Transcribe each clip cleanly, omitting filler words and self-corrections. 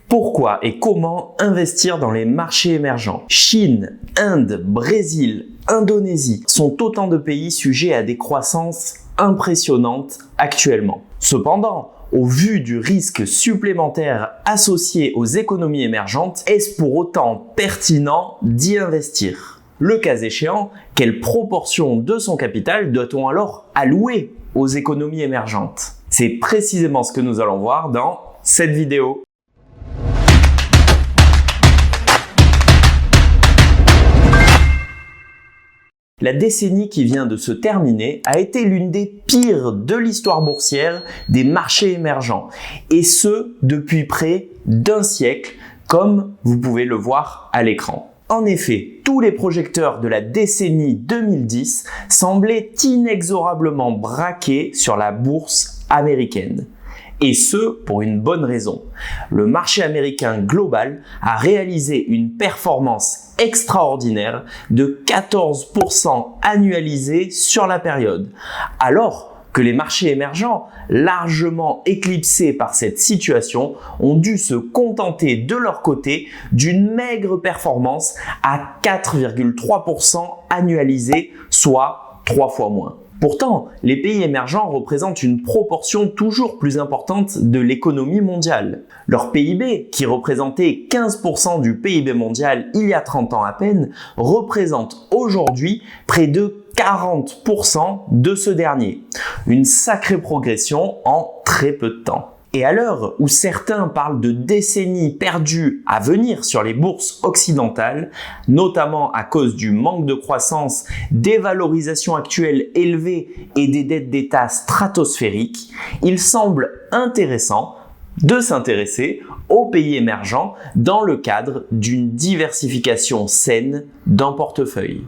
Pourquoi et comment investir dans les marchés émergents? Chine, Inde, Brésil, Indonésie sont autant de pays sujets à des croissances impressionnantes actuellement. Cependant, au vu du risque supplémentaire associé aux économies émergentes, est-ce pour autant pertinent d'y investir? Le cas échéant, quelle proportion de son capital doit-on alors allouer aux économies émergentes? C'est précisément ce que nous allons voir dans cette vidéo. La décennie qui vient de se terminer a été l'une des pires de l'histoire boursière des marchés émergents, et ce depuis près d'un siècle, comme vous pouvez le voir à l'écran. En effet, tous les projecteurs de la décennie 2010 semblaient inexorablement braqués sur la bourse américaine. Et ce, pour une bonne raison. Le marché américain global a réalisé une performance extraordinaire de 14% annualisée sur la période, alors que les marchés émergents, largement éclipsés par cette situation, ont dû se contenter de leur côté d'une maigre performance à 4,3% annualisée, soit 3 fois moins. Pourtant, les pays émergents représentent une proportion toujours plus importante de l'économie mondiale. Leur PIB, qui représentait 15% du PIB mondial il y a 30 ans à peine, représente aujourd'hui près de 40% de ce dernier. Une sacrée progression en très peu de temps. Et à l'heure où certains parlent de décennies perdues à venir sur les bourses occidentales, notamment à cause du manque de croissance, des valorisations actuelles élevées et des dettes d'État stratosphériques, il semble intéressant de s'intéresser aux pays émergents dans le cadre d'une diversification saine d'un portefeuille.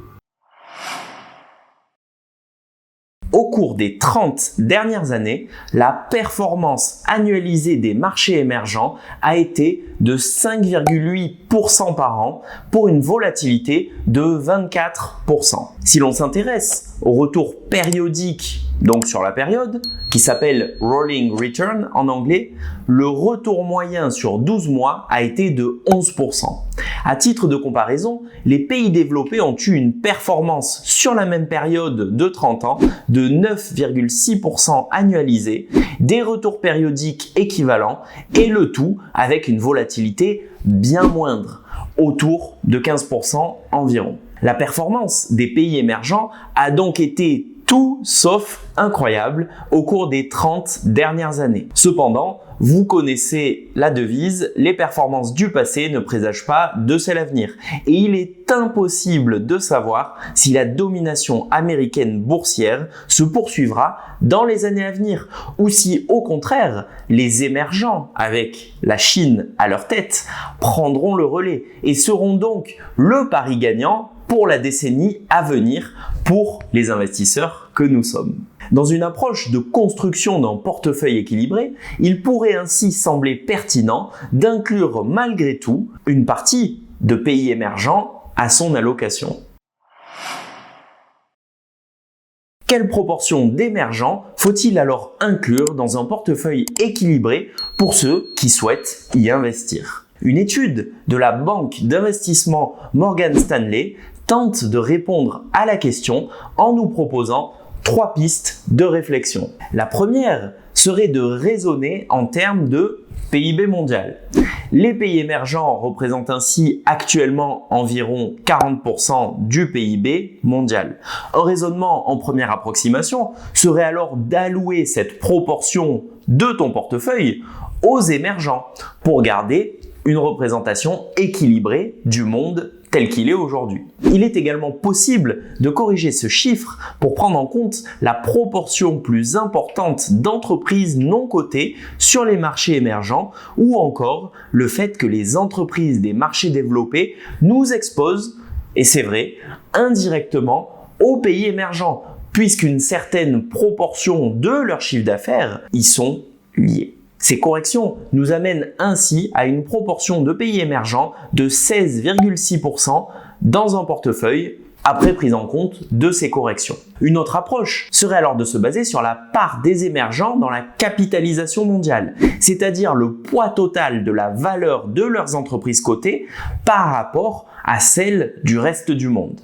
Au cours des 30 dernières années, la performance annualisée des marchés émergents a été de 5,8% par an pour une volatilité de 24%. Si l'on s'intéresse au retour périodique, donc sur la période, qui s'appelle Rolling Return en anglais, le retour moyen sur 12 mois a été de 11%. À titre de comparaison, les pays développés ont eu une performance sur la même période de 30 ans de 9,6% annualisé, des retours périodiques équivalents et le tout avec une volatilité bien moindre, autour de 15% environ. La performance des pays émergents a donc été tout sauf incroyable au cours des 30 dernières années. Cependant, vous connaissez la devise, les performances du passé ne présagent pas de celles à venir. Et il est impossible de savoir si la domination américaine boursière se poursuivra dans les années à venir ou si au contraire, les émergents, avec la Chine à leur tête, prendront le relais et seront donc le pari gagnant pour la décennie à venir pour les investisseurs que nous sommes. Dans une approche de construction d'un portefeuille équilibré, il pourrait ainsi sembler pertinent d'inclure malgré tout une partie de pays émergents à son allocation. Quelle proportion d'émergents faut-il alors inclure dans un portefeuille équilibré pour ceux qui souhaitent y investir? Une étude de la banque d'investissement Morgan Stanley tente de répondre à la question en nous proposant 3 pistes de réflexion. La première serait de raisonner en termes de PIB mondial. Les pays émergents représentent ainsi actuellement environ 40% du PIB mondial. Un raisonnement en première approximation serait alors d'allouer cette proportion de ton portefeuille aux émergents pour garder une représentation équilibrée du monde tel qu'il est aujourd'hui. Il est également possible de corriger ce chiffre pour prendre en compte la proportion plus importante d'entreprises non cotées sur les marchés émergents ou encore le fait que les entreprises des marchés développés nous exposent, et c'est vrai, indirectement aux pays émergents puisqu'une certaine proportion de leur chiffre d'affaires y sont liées. Ces corrections nous amènent ainsi à une proportion de pays émergents de 16,6% dans un portefeuille après prise en compte de ces corrections. Une autre approche serait alors de se baser sur la part des émergents dans la capitalisation mondiale, c'est-à-dire le poids total de la valeur de leurs entreprises cotées par rapport à celle du reste du monde.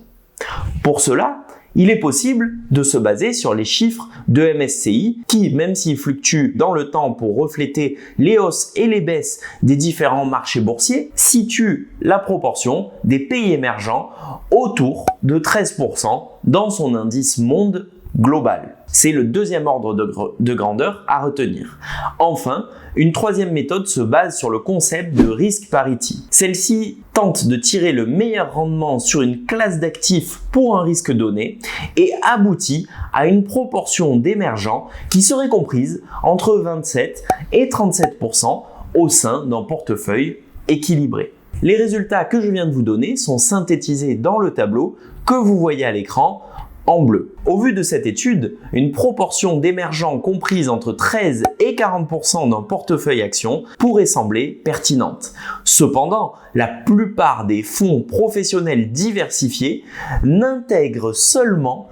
Pour cela, il est possible de se baser sur les chiffres de MSCI qui, même s'ils fluctuent dans le temps pour refléter les hausses et les baisses des différents marchés boursiers, situent la proportion des pays émergents autour de 13% dans son indice monde global. C'est le deuxième ordre de grandeur à retenir. Enfin, une troisième méthode se base sur le concept de risk parity. Celle-ci tente de tirer le meilleur rendement sur une classe d'actifs pour un risque donné et aboutit à une proportion d'émergents qui serait comprise entre 27 et 37% au sein d'un portefeuille équilibré. Les résultats que je viens de vous donner sont synthétisés dans le tableau que vous voyez à l'écran en bleu. Au vu de cette étude, une proportion d'émergents comprise entre 13 et 40% d'un portefeuille action pourrait sembler pertinente. Cependant, la plupart des fonds professionnels diversifiés n'intègrent seulement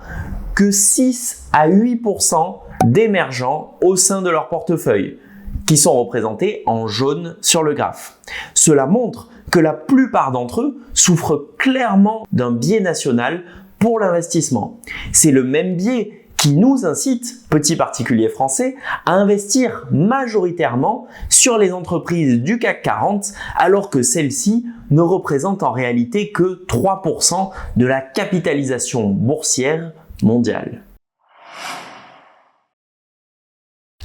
que 6 à 8% d'émergents au sein de leur portefeuille, qui sont représentés en jaune sur le graphe. Cela montre que la plupart d'entre eux souffrent clairement d'un biais national pour l'investissement. C'est le même biais qui nous incite, petits particuliers français, à investir majoritairement sur les entreprises du CAC 40 alors que celles-ci ne représentent en réalité que 3% de la capitalisation boursière mondiale.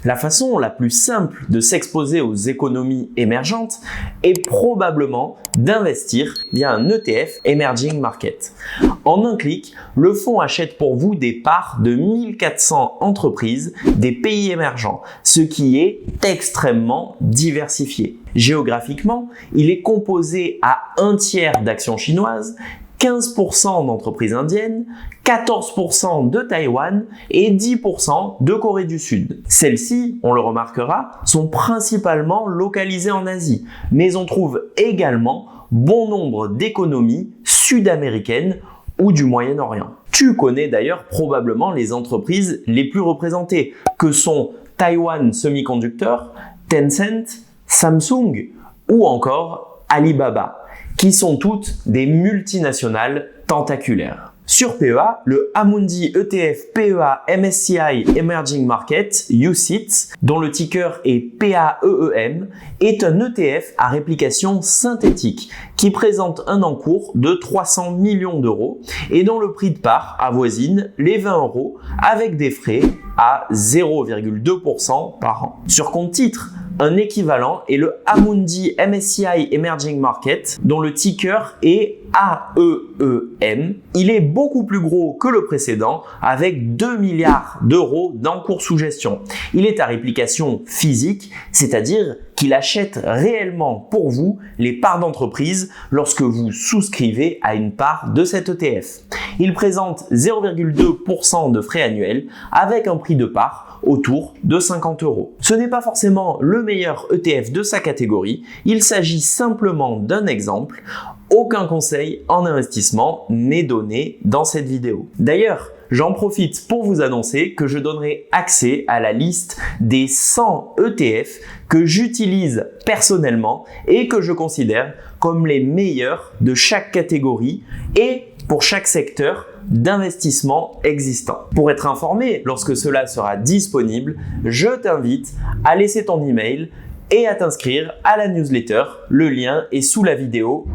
La façon la plus simple de s'exposer aux économies émergentes est probablement d'investir via un ETF Emerging Market. En un clic, le fonds achète pour vous des parts de 1400 entreprises des pays émergents, ce qui est extrêmement diversifié. Géographiquement, il est composé à un tiers d'actions chinoises, 15% d'entreprises indiennes, 14% de Taïwan et 10% de Corée du Sud. Celles-ci, on le remarquera, sont principalement localisées en Asie, mais on trouve également bon nombre d'économies sud-américaines ou du Moyen-Orient. Tu connais d'ailleurs probablement les entreprises les plus représentées, que sont Taiwan Semiconductor, Tencent, Samsung ou encore Alibaba, qui sont toutes des multinationales tentaculaires. Sur PEA, le Amundi ETF PEA MSCI Emerging Market UCITS, dont le ticker est PAEEM, est un ETF à réplication synthétique qui présente un encours de 300 millions d'euros et dont le prix de part avoisine les 20 euros avec des frais à 0,2% par an. Sur compte titre, un équivalent est le Amundi MSCI Emerging Market, dont le ticker est AEEM. Il est beaucoup plus gros que le précédent, avec 2 milliards d'euros d'encours sous gestion. Il est à réplication physique, c'est-à-dire qu'il achète réellement pour vous les parts d'entreprise lorsque vous souscrivez à une part de cet ETF. Il présente 0,2% de frais annuels avec un prix de part autour de 50 euros. Ce n'est pas forcément le meilleur ETF de sa catégorie, il s'agit simplement d'un exemple. Aucun conseil en investissement n'est donné dans cette vidéo. D'ailleurs, j'en profite pour vous annoncer que je donnerai accès à la liste des 100 ETF que j'utilise personnellement et que je considère comme les meilleurs de chaque catégorie et pour chaque secteur d'investissement existant. Pour être informé lorsque cela sera disponible, je t'invite à laisser ton email et à t'inscrire à la newsletter. Le lien est sous la vidéo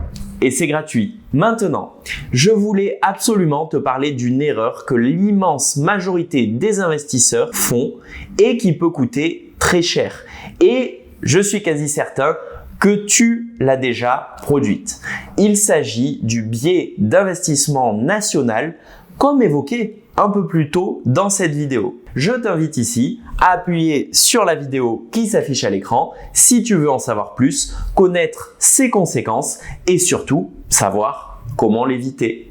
et c'est gratuit. Maintenant, je voulais absolument te parler d'une erreur que l'immense majorité des investisseurs font et qui peut coûter très cher. Et je suis quasi certain que tu l'as déjà produite. Il s'agit du biais d'investissement national, comme évoqué un peu plus tôt dans cette vidéo. Je t'invite ici à appuyer sur la vidéo qui s'affiche à l'écran si tu veux en savoir plus, connaître ses conséquences et surtout savoir comment l'éviter.